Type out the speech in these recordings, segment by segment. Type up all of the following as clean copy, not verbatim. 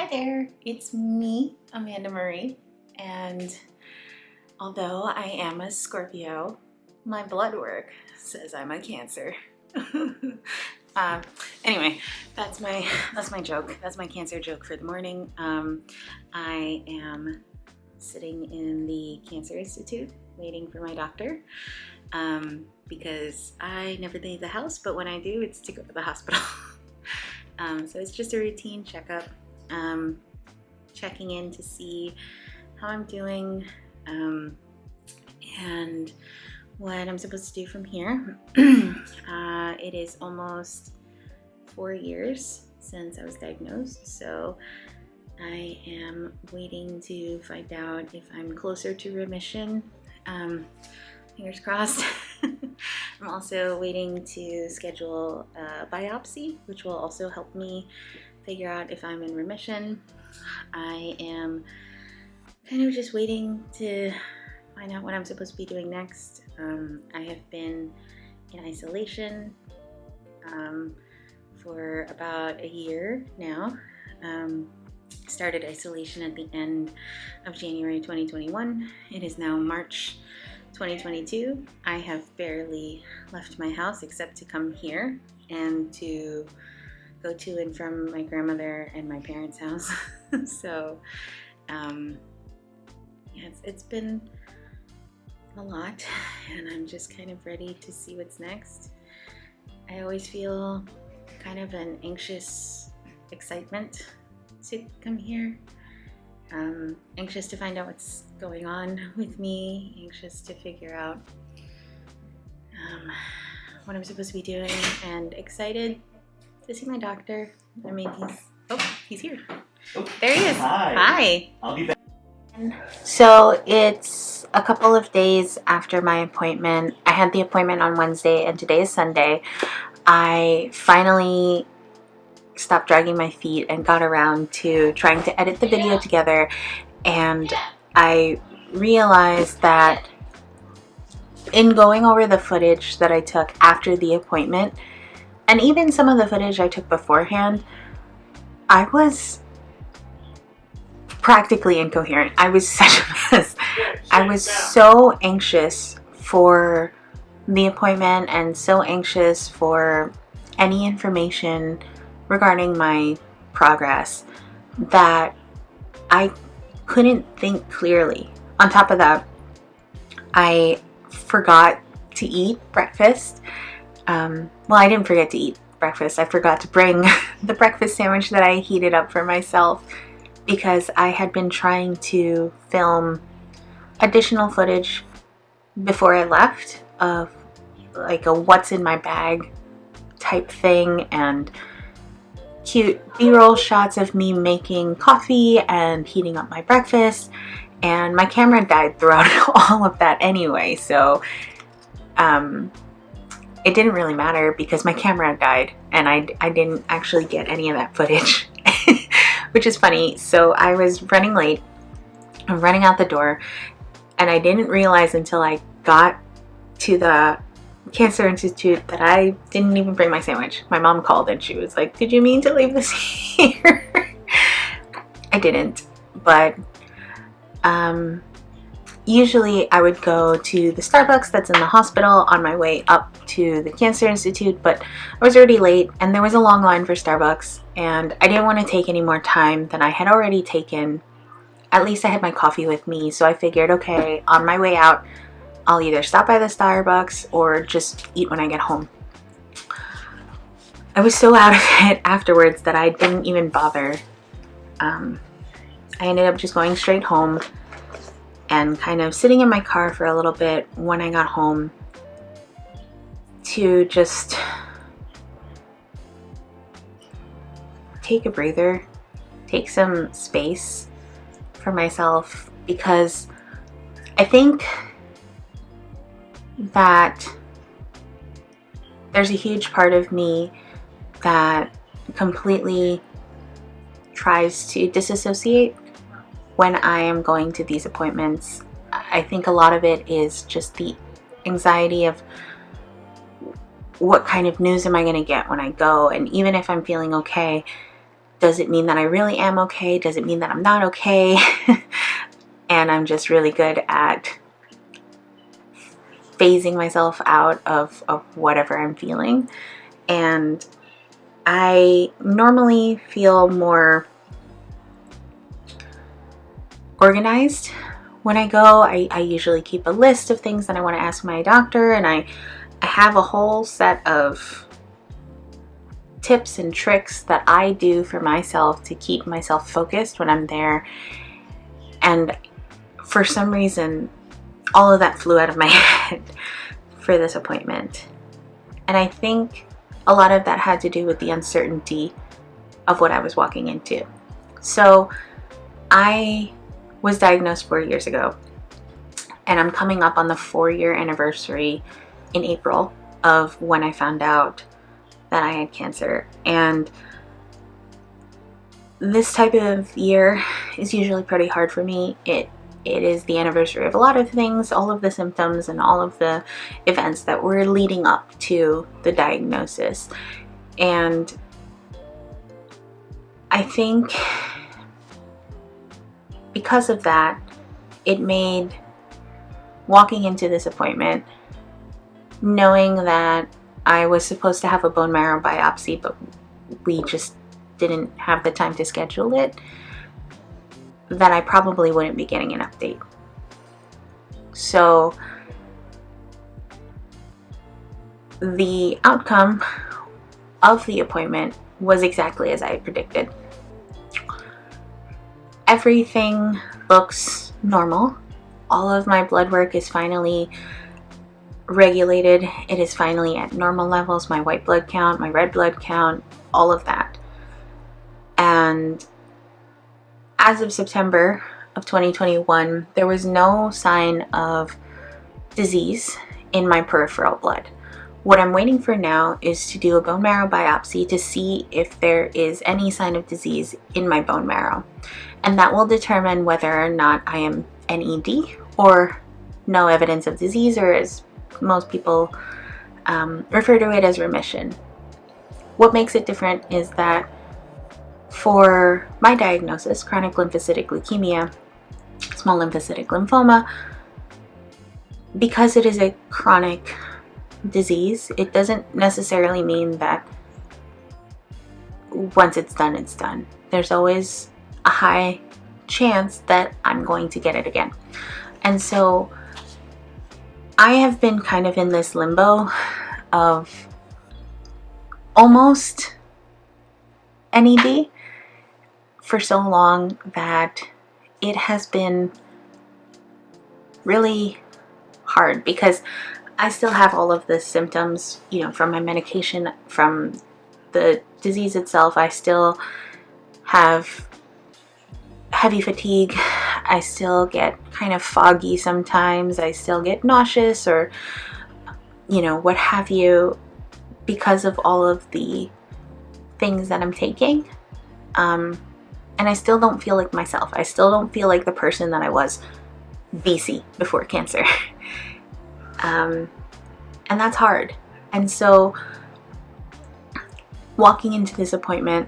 there, it's me, Amanda Marie, and although I am a Scorpio, my blood work says I'm a Cancer. Anyway, that's my joke. That's my Cancer joke for the morning. I am sitting in the Cancer Institute waiting for my doctor because I never leave the house, but when I do, it's to go to the hospital. So it's just a routine checkup, checking in to see how I'm doing and what I'm supposed to do from here. It is almost 4 years since I was diagnosed, so I am waiting to find out if I'm closer to remission. Fingers crossed. I'm also waiting to schedule a biopsy, which will also help me figure out if I'm in remission. I am kind of just waiting to find out what I'm supposed to be doing next. I have been in isolation for about a year now. Started isolation at the end of January 2021. It is now March 2022. I have barely left my house except to come here and to go to and from my grandmother and my parents' house. So yeah, it's been a lot, and I'm just kind of ready to see what's next. I always feel kind of an anxious excitement to come here. Anxious to find out what's going on with me, anxious to figure out what I'm supposed to be doing, and excited to see my doctor. I mean, he's here. Oh, there he is. Hi. I'll be back. So it's a couple of days after my appointment. I had the appointment on Wednesday and today is Sunday. I finally stopped dragging my feet and got around to trying to edit the video together, and I realized that in going over the footage that I took after the appointment, and even some of the footage I took beforehand, I was practically incoherent. I was such a mess. I was so anxious for the appointment and so anxious for any information regarding my progress that I couldn't think clearly. On top of that, I forgot to eat breakfast. Well, I didn't forget to eat breakfast. I forgot to bring the breakfast sandwich that I heated up for myself because I had been trying to film additional footage before I left of like a what's in my bag type thing, and cute B-roll shots of me making coffee and heating up my breakfast, and my camera died throughout all of that anyway, so it didn't really matter because my camera died and I didn't actually get any of that footage, which is funny. So I was running late, I'm running out the door, and I didn't realize until I got to the Cancer Institute that I didn't even bring my sandwich. My mom called and she was like, "Did you mean to leave this here?" I didn't, but usually I would go to the Starbucks that's in the hospital on my way up to the Cancer Institute, but I was already late and there was a long line for Starbucks, and I didn't want to take any more time than I had already taken. At least I had my coffee with me, so I figured, okay, on my way out, I'll either stop by the Starbucks or just eat when I get home. I was so out of it afterwards that I didn't even bother. I ended up just going straight home and kind of sitting in my car for a little bit when I got home to just take a breather, take some space for myself, because I think that there's a huge part of me that completely tries to disassociate when I am going to these appointments. I think a lot of it is just the anxiety of what kind of news am I going to get when I go, and even if I'm feeling okay, Does it mean that I really am okay? Does it mean that I'm not okay? And I'm just really good at phasing myself out of whatever I'm feeling. And I normally feel more organized when I go. I usually keep a list of things that I want to ask my doctor, and I have a whole set of tips and tricks that I do for myself to keep myself focused when I'm there. And for some reason, all of that flew out of my head for this appointment. And I think a lot of that had to do with the uncertainty of what I was walking into. So I was diagnosed 4 years ago, and I'm coming up on the 4-year anniversary in April of when I found out that I had cancer. And this type of year is usually pretty hard for me. It is the anniversary of a lot of things, all of the symptoms and all of the events that were leading up to the diagnosis. And I think because of that, it made walking into this appointment, knowing that I was supposed to have a bone marrow biopsy, but we just didn't have the time to schedule it, that I probably wouldn't be getting an update. So the outcome of the appointment was exactly as I had predicted. Everything looks normal. All of my blood work is finally regulated. It is finally at normal levels. My white blood count, my red blood count, all of that. And as of September of 2021, there was no sign of disease in my peripheral blood. What I'm waiting for now is to do a bone marrow biopsy to see if there is any sign of disease in my bone marrow. And that will determine whether or not I am NED or no evidence of disease, or as most people refer to it as remission. What makes it different is that for my diagnosis, chronic lymphocytic leukemia, small lymphocytic lymphoma, because it is a chronic disease, it doesn't necessarily mean that once it's done, it's done. There's always a high chance that I'm going to get it again. And so I have been kind of in this limbo of almost NED for so long that it has been really hard, because I still have all of the symptoms, from my medication, from the disease itself. I still have heavy fatigue. I still get kind of foggy sometimes. I still get nauseous or, what have you, because of all of the things that I'm taking. And I still don't feel like myself. I still don't feel like the person that I was BC, before cancer. And that's hard. And so walking into this appointment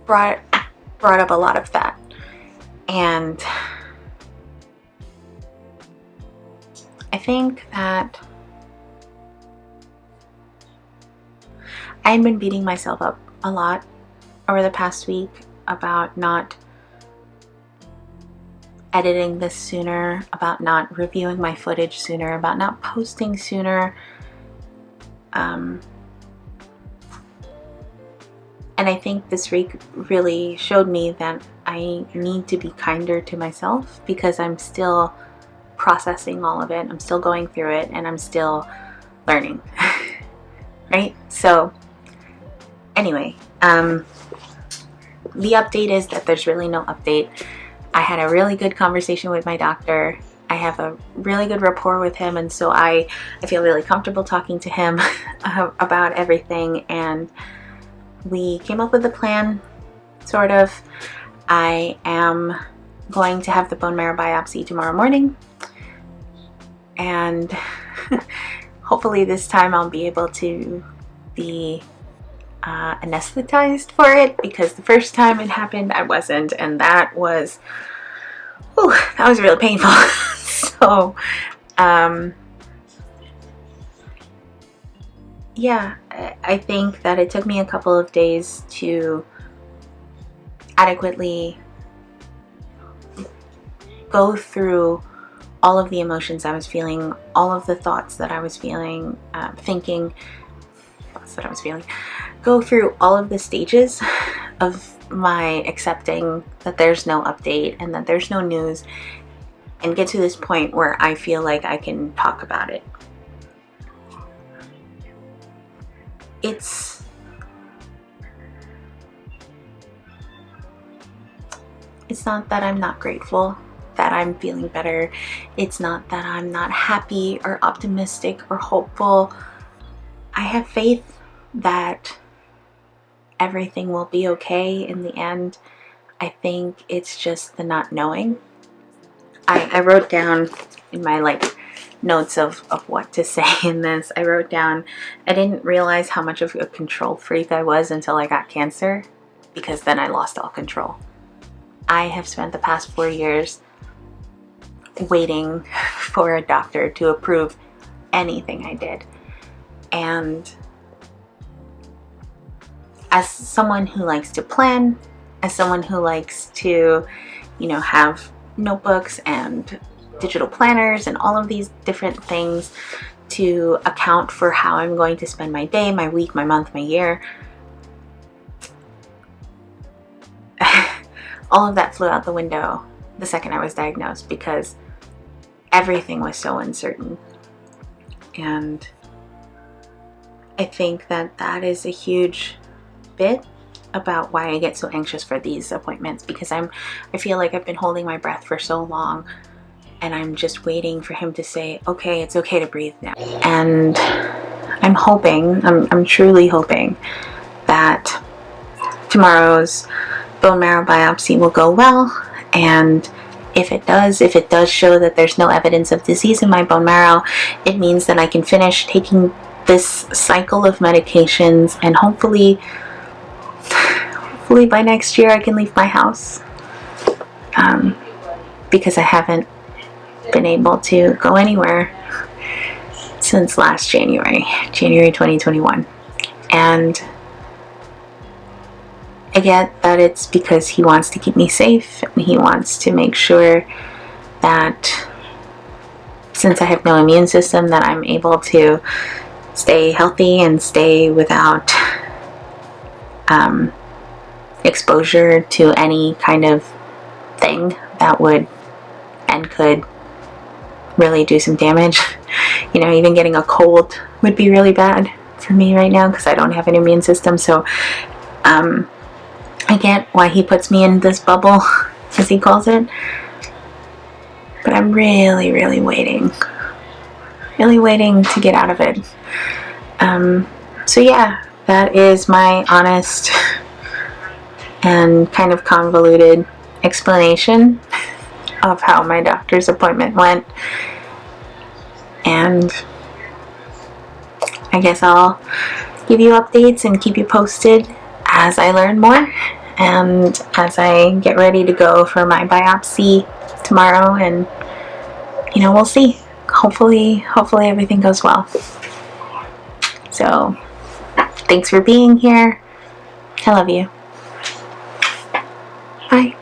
brought up a lot of that. And I think that I had been beating myself up a lot over the past week about not editing this sooner, about not reviewing my footage sooner, about not posting sooner. And I think this week really showed me that I need to be kinder to myself, because I'm still processing all of it. I'm still going through it, and I'm still learning. Right? So anyway, the update is that there's really no update. I had a really good conversation with my doctor. I have a really good rapport with him, and so I feel really comfortable talking to him about everything, and we came up with a plan, sort of. I am going to have the bone marrow biopsy tomorrow morning, and hopefully this time I'll be able to be anesthetized for it, because the first time it happened I wasn't, and that was really painful. So yeah, I think that it took me a couple of days to adequately go through all of the emotions I was feeling, all of the thoughts that I was feeling, go through all of the stages of my accepting that there's no update and that there's no news, and get to this point where I feel like I can talk about it. It's not that I'm not grateful that I'm feeling better. It's not that I'm not happy or optimistic or hopeful. I have faith that everything will be okay in the end. I think it's just the not knowing. I wrote down in my notes of what to say in this, I wrote down, I didn't realize how much of a control freak I was until I got cancer, because then I lost all control. I have spent the past 4 years waiting for a doctor to approve anything I did. And as someone who likes to plan, as someone who likes to, have notebooks and digital planners and all of these different things to account for how I'm going to spend my day, my week, my month, my year, all of that flew out the window the second I was diagnosed, because everything was so uncertain. And I think that that is a huge bit about why I get so anxious for these appointments, because I feel like I've been holding my breath for so long, and I'm just waiting for him to say, okay, it's okay to breathe now. And I'm hoping, I'm truly hoping that tomorrow's bone marrow biopsy will go well, and if it does show that there's no evidence of disease in my bone marrow, it means that I can finish taking this cycle of medications, and hopefully by next year I can leave my house, because I haven't been able to go anywhere since last January 2021. And I get that it's because he wants to keep me safe, and he wants to make sure that since I have no immune system, that I'm able to stay healthy and stay without exposure to any kind of thing that would and could really do some damage. Even getting a cold would be really bad for me right now, because I don't have an immune system. So I get why he puts me in this bubble, as he calls it, but I'm really, really waiting to get out of it. So yeah, that is my honest and kind of convoluted explanation of how my doctor's appointment went. And I guess I'll give you updates and keep you posted as I learn more, and as I get ready to go for my biopsy tomorrow. And we'll see. Hopefully everything goes well. So thanks for being here. I love you. Bye.